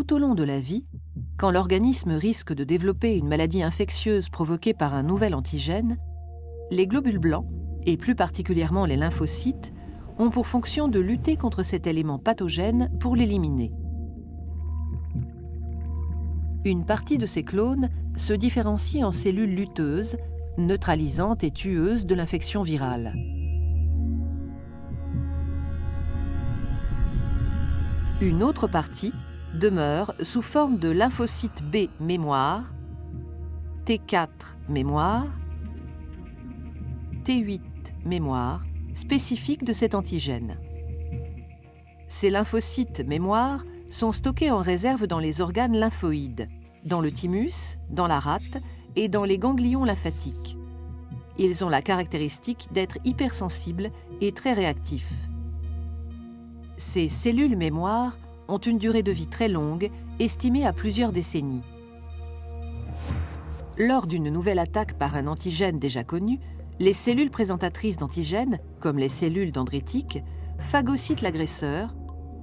tout au long de la vie, quand l'organisme risque de développer une maladie infectieuse provoquée par un nouvel antigène, les globules blancs, et plus particulièrement les lymphocytes, ont pour fonction de lutter contre cet élément pathogène pour l'éliminer. Une partie de ces clones se différencie en cellules lutteuses, neutralisantes et tueuses de l'infection virale. Une autre partie demeure sous forme de lymphocytes B mémoire, T4 mémoire, T8 mémoire, spécifiques de cet antigène. Ces lymphocytes mémoire sont stockés en réserve dans les organes lymphoïdes, dans le thymus, dans la rate et dans les ganglions lymphatiques. Ils ont la caractéristique d'être hypersensibles et très réactifs. Ces cellules mémoire ont une durée de vie très longue, estimée à plusieurs décennies. Lors d'une nouvelle attaque par un antigène déjà connu, les cellules présentatrices d'antigènes, comme les cellules dendritiques, phagocytent l'agresseur,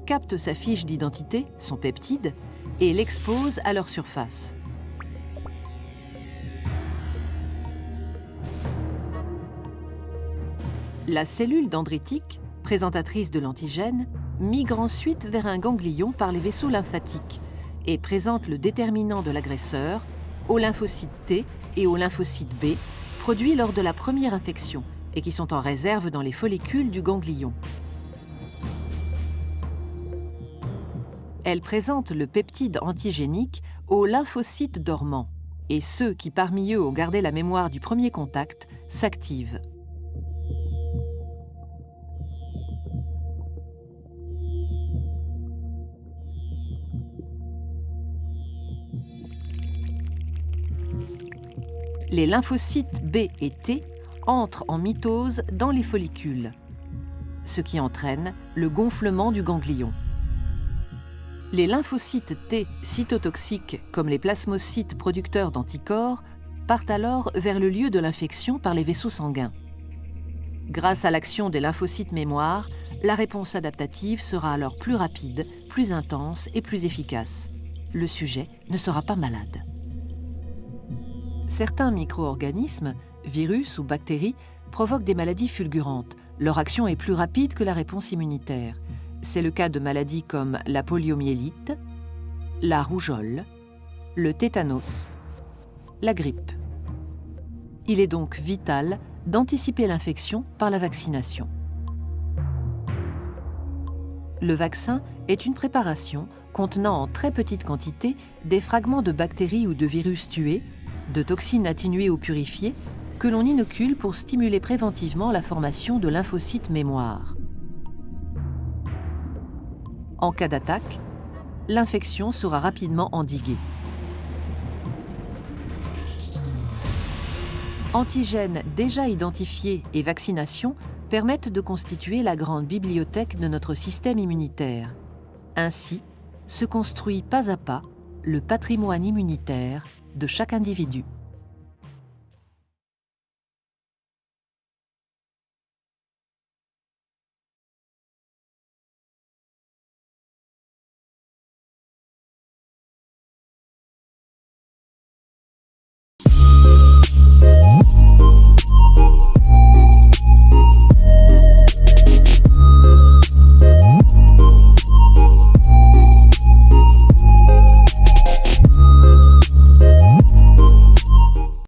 captent sa fiche d'identité, son peptide, et l'exposent à leur surface. La cellule dendritique, présentatrice de l'antigène, migre ensuite vers un ganglion par les vaisseaux lymphatiques et présente le déterminant de l'agresseur aux lymphocytes T et aux lymphocytes B, produits lors de la première infection et qui sont en réserve dans les follicules du ganglion. Elle présente le peptide antigénique aux lymphocytes dormants et ceux qui parmi eux ont gardé la mémoire du premier contact s'activent. Les lymphocytes B et T entrent en mitose dans les follicules, ce qui entraîne le gonflement du ganglion. Les lymphocytes T cytotoxiques, comme les plasmocytes producteurs d'anticorps, partent alors vers le lieu de l'infection par les vaisseaux sanguins. Grâce à l'action des lymphocytes mémoire, la réponse adaptative sera alors plus rapide, plus intense et plus efficace. Le sujet ne sera pas malade. Certains micro-organismes, virus ou bactéries, provoquent des maladies fulgurantes. Leur action est plus rapide que la réponse immunitaire. C'est le cas de maladies comme la poliomyélite, la rougeole, le tétanos, la grippe. Il est donc vital d'anticiper l'infection par la vaccination. Le vaccin est une préparation contenant en très petite quantité des fragments de bactéries ou de virus tués, de toxines atténuées ou purifiées, que l'on inocule pour stimuler préventivement la formation de lymphocytes mémoire. En cas d'attaque, l'infection sera rapidement endiguée. Antigènes déjà identifiés et vaccination permettent de constituer la grande bibliothèque de notre système immunitaire. Ainsi, se construit pas à pas le patrimoine immunitaire de chaque individu.